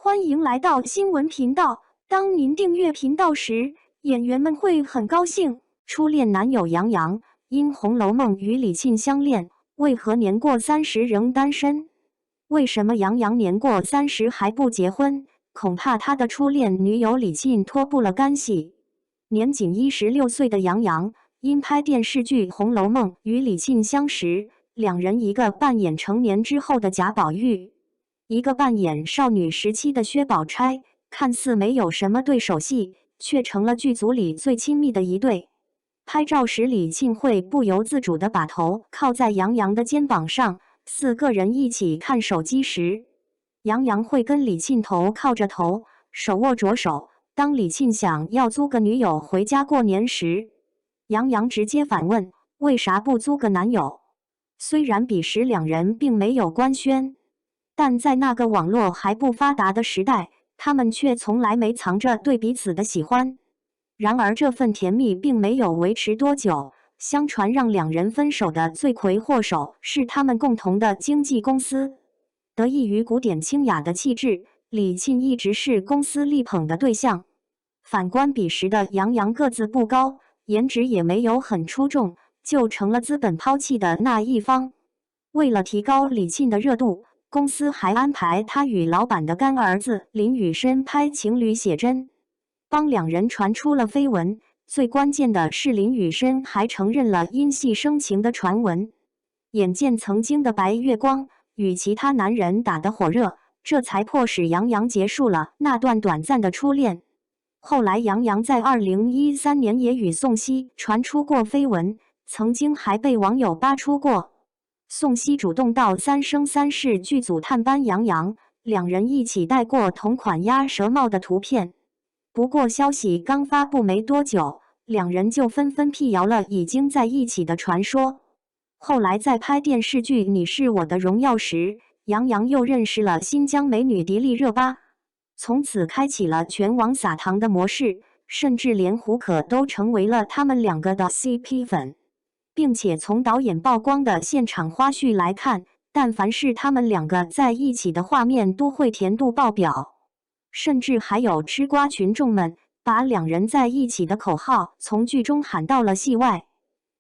欢迎来到新闻频道。当您订阅频道时，演员们会很高兴。初恋男友杨洋因《红楼梦》与李沁相恋，为何年过30仍单身？为什么杨洋年过30还不结婚？恐怕他的初恋女友李沁脱不了干系。年仅16岁的杨洋，因拍电视剧《红楼梦》与李沁相识，两人一个扮演成年之后的贾宝玉，一个扮演少女时期的薛宝钗，看似没有什么对手戏，却成了剧组里最亲密的一对。拍照时，李沁会不由自主地把头靠在杨洋的肩膀上，4个人一起看手机时，杨洋会跟李沁头靠着头，手握着手。当李沁想要租个女友回家过年时，杨洋直接反问：为啥不租个男友？虽然彼时两人并没有官宣，但在那个网络还不发达的时代，他们却从来没藏着对彼此的喜欢。然而这份甜蜜并没有维持多久，相传让两人分手的罪魁祸首是他们共同的经纪公司。得益于古典清雅的气质，李沁一直是公司力捧的对象。反观彼时的杨洋个子不高，颜值也没有很出众，就成了资本抛弃的那一方。为了提高李沁的热度，公司还安排他与老板的干儿子林宇深拍情侣写真，帮两人传出了绯闻。最关键的是，林宇深还承认了因戏生情的传闻。眼见曾经的白月光与其他男人打得火热，这才迫使杨洋结束了那段短暂的初恋。后来杨洋在2013年也与宋茜传出过绯闻，曾经还被网友扒出过宋茜主动到《三生三世》剧组探班杨洋，两人一起戴过同款鸭舌帽的图片。不过消息刚发布没多久，两人就纷纷辟谣了已经在一起的传说。后来在拍电视剧《你是我的荣耀》时，杨洋又认识了新疆美女迪丽热巴，从此开启了全网撒糖的模式，甚至连胡可都成为了他们两个的 CP 粉。并且从导演曝光的现场花絮来看，但凡是他们两个在一起的画面都会甜度爆表，甚至还有吃瓜群众们把两人在一起的口号从剧中喊到了戏外。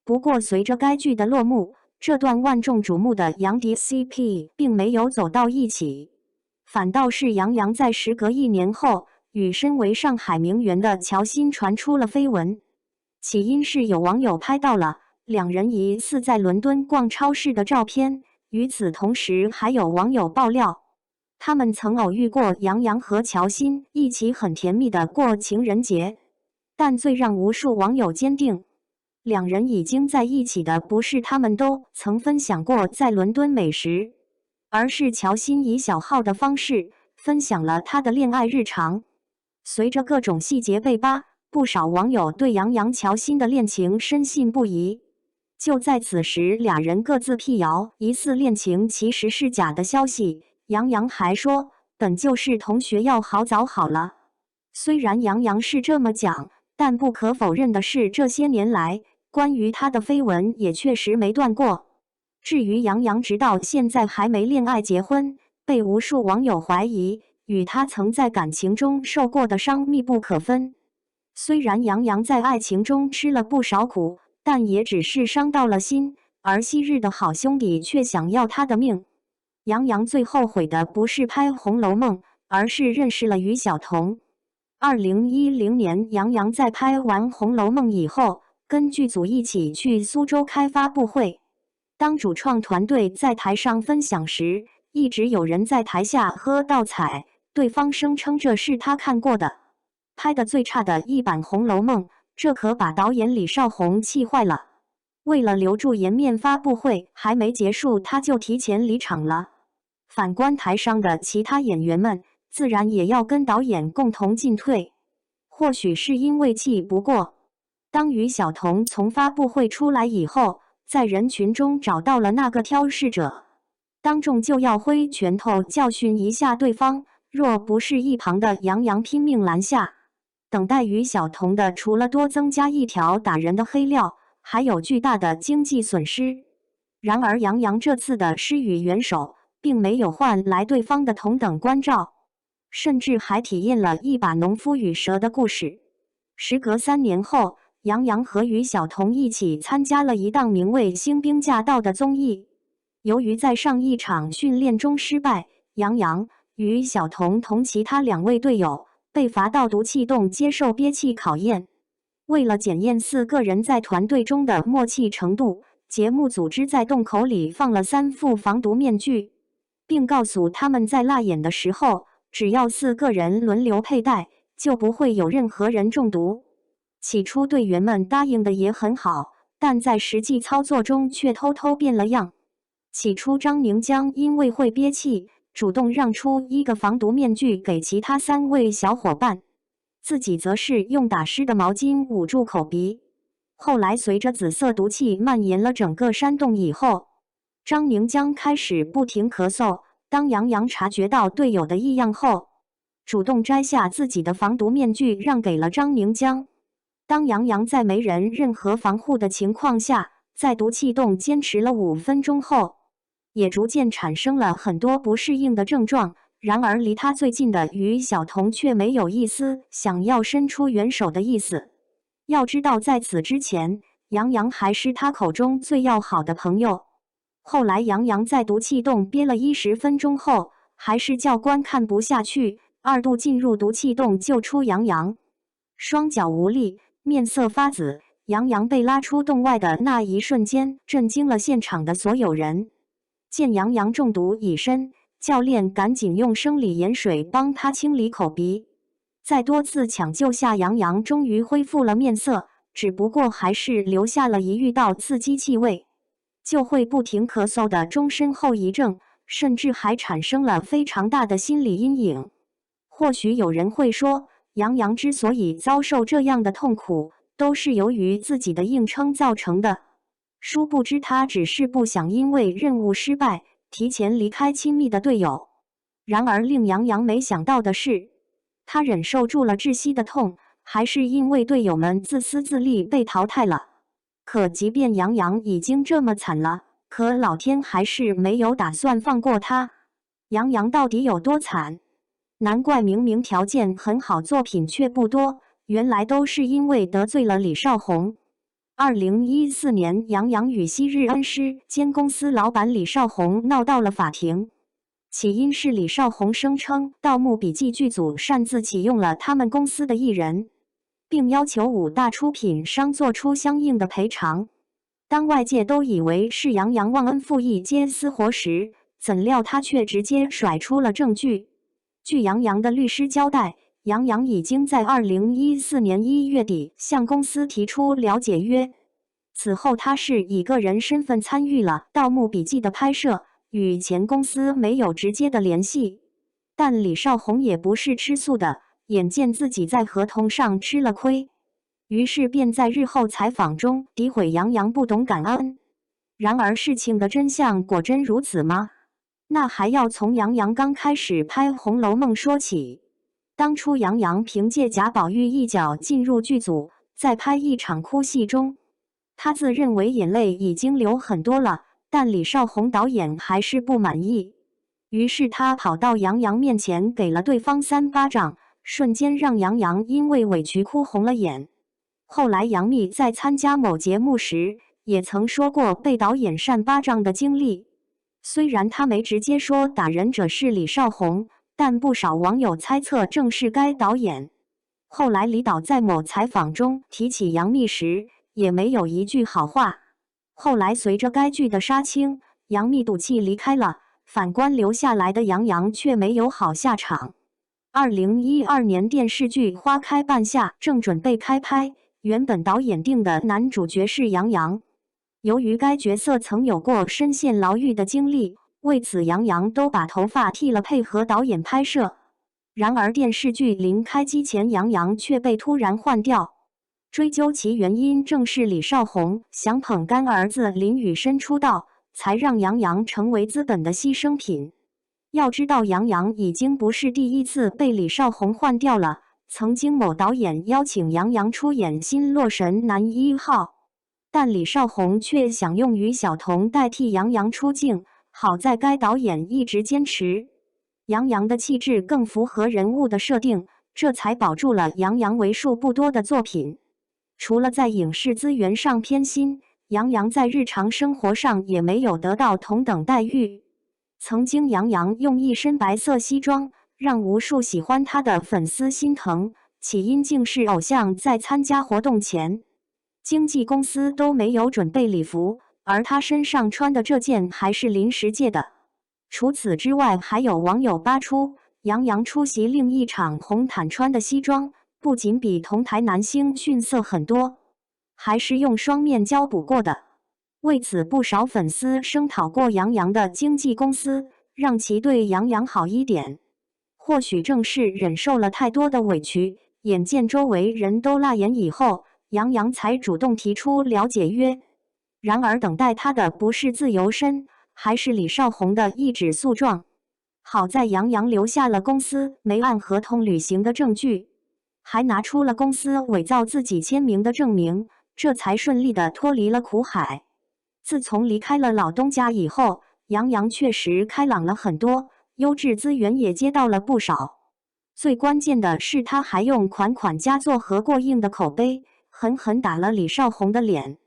不过随着该剧的落幕，这段万众瞩目的杨迪 CP 并没有走到一起，反倒是杨洋在时隔1年后与身为上海名媛的乔欣传出了绯闻。起因是有网友拍到了两人疑似在伦敦逛超市的照片，与此同时还有网友爆料，他们曾偶遇过杨洋和乔欣一起很甜蜜的过情人节。但最让无数网友坚定两人已经在一起的不是他们都曾分享过在伦敦美食，而是乔欣以小号的方式分享了他的恋爱日常。随着各种细节被扒，不少网友对杨洋乔欣的恋情深信不疑。就在此时，俩人各自辟谣疑似恋情其实是假的消息。杨洋还说本就是同学，要好早好了。虽然杨洋是这么讲，但不可否认的是，这些年来关于他的绯闻也确实没断过。至于杨洋直到现在还没恋爱结婚，被无数网友怀疑与他曾在感情中受过的伤密不可分。虽然杨洋在爱情中吃了不少苦，但也只是伤到了心，而昔日的好兄弟却想要他的命。杨洋最后悔的不是拍《红楼梦》，而是认识了于晓彤。2010年，杨洋在拍完《红楼梦》以后，跟剧组一起去苏州开发布会。当主创团队在台上分享时，一直有人在台下喝倒彩，对方声称这是他看过的拍的最差的一版《红楼梦》，这可把导演李少红气坏了。为了留住颜面，发布会还没结束他就提前离场了。反观台上的其他演员们，自然也要跟导演共同进退。或许是因为气不过，当于晓彤从发布会出来以后，在人群中找到了那个挑事者，当众就要挥拳头教训一下对方。若不是一旁的杨洋拼命拦下，等待于晓彤的除了多增加一条打人的黑料，还有巨大的经济损失。然而杨洋这次的施予援手并没有换来对方的同等关照。甚至还体验了一把农夫与蛇的故事。时隔3年后，杨洋和于晓彤一起参加了一档名为《星兵驾到》的综艺。由于在上一场训练中失败，杨洋、于晓彤同其他2位队友被罚到毒气洞接受憋气考验。为了检验4个人在团队中的默契程度，节目组织在洞口里放了3副防毒面具，并告诉他们在辣演的时候，只要4个人轮流佩戴，就不会有任何人中毒。起初队员们答应的也很好，但在实际操作中却偷偷变了样。起初张宁江因为会憋气，主动让出1个防毒面具给其他3位小伙伴，自己则是用打湿的毛巾捂住口鼻。后来随着紫色毒气蔓延了整个山洞以后，张宁江开始不停咳嗽。当杨洋察觉到队友的异样后，主动摘下自己的防毒面具让给了张宁江。当杨洋在没人任何防护的情况下，在毒气洞坚持了5分钟后，也逐渐产生了很多不适应的症状。然而离他最近的于晓彤却没有一丝想要伸出援手的意思。要知道在此之前，杨洋还是他口中最要好的朋友。后来杨洋在毒气洞憋了10分钟后，还是教官看不下去，2度进入毒气洞救出杨洋。双脚无力，面色发紫，杨洋被拉出洞外的那一瞬间，震惊了现场的所有人。见杨洋中毒已深，教练赶紧用生理盐水帮他清理口鼻。在多次抢救下，杨洋终于恢复了面色，只不过还是留下了一遇到刺激气味就会不停咳嗽的终身后遗症，甚至还产生了非常大的心理阴影。或许有人会说，杨洋之所以遭受这样的痛苦，都是由于自己的硬撑造成的。殊不知他只是不想因为任务失败，提前离开亲密的队友。然而令杨洋没想到的是，他忍受住了窒息的痛，还是因为队友们自私自利被淘汰了。可即便杨洋已经这么惨了，可老天还是没有打算放过他。杨洋到底有多惨？难怪明明条件很好，作品却不多，原来都是因为得罪了李少红。2014年，杨洋与昔日恩师兼公司老板李少红闹到了法庭。起因是李少红声称《盗墓笔记》剧组擅自启用了他们公司的艺人，并要求5大出品商做出相应的赔偿。当外界都以为是杨洋忘恩负义接私活时，怎料他却直接甩出了证据。据杨洋的律师交代，杨洋已经在2014年1月底向公司提出了解约。此后他是以个人身份参与了《盗墓笔记》的拍摄，与前公司没有直接的联系。但李少红也不是吃素的，眼见自己在合同上吃了亏，于是便在日后采访中诋毁杨洋不懂感恩。然而事情的真相果真如此吗？那还要从杨洋刚开始拍《红楼梦》说起。当初杨洋凭借贾宝玉一脚进入剧组，在拍一场哭戏中，他自认为眼泪已经流很多了，但李少红导演还是不满意，于是他跑到杨洋面前给了对方3巴掌，瞬间让杨洋因为委屈哭红了眼。后来杨幂在参加某节目时，也曾说过被导演扇巴掌的经历。虽然他没直接说打人者是李少红，但不少网友猜测正是该导演。后来李导在某采访中提起杨幂时，也没有一句好话。后来随着该剧的杀青，杨幂赌气离开了，反观留下来的杨洋却没有好下场。2012年电视剧《花开半夏》正准备开拍，原本导演定的男主角是杨洋。由于该角色曾有过深陷牢狱的经历，为此杨洋都把头发剃了配合导演拍摄。然而电视剧临开机前，杨洋却被突然换掉。追究其原因，正是李少红想捧干儿子林宇深出道，才让杨洋成为资本的牺牲品。要知道杨洋已经不是第一次被李少红换掉了，曾经某导演邀请杨洋出演新洛神男1号，但李少红却想用于晓彤代替杨洋出镜，好在该导演一直坚持。杨洋的气质更符合人物的设定，这才保住了杨洋为数不多的作品。除了在影视资源上偏心，杨洋在日常生活上也没有得到同等待遇。曾经，杨洋用一身白色西装，让无数喜欢他的粉丝心疼。起因竟是偶像在参加活动前，经纪公司都没有准备礼服，而他身上穿的这件还是临时借的。除此之外，还有网友扒出，杨洋出席另一场红毯穿的西装，不仅比同台男星逊色很多，还是用双面胶补过的。为此，不少粉丝声讨过杨洋的经纪公司，让其对杨洋好一点。或许正是忍受了太多的委屈，眼见周围人都辣眼以后，杨洋才主动提出了解约。然而，等待他的不是自由身，还是李少红的一纸诉状。好在杨洋留下了公司没按合同履行的证据，还拿出了公司伪造自己签名的证明，这才顺利的脱离了苦海。自从离开了老东家以后，杨洋确实开朗了很多，优质资源也接到了不少。最关键的是，他还用款款佳作和过硬的口碑，狠狠打了李少红的脸。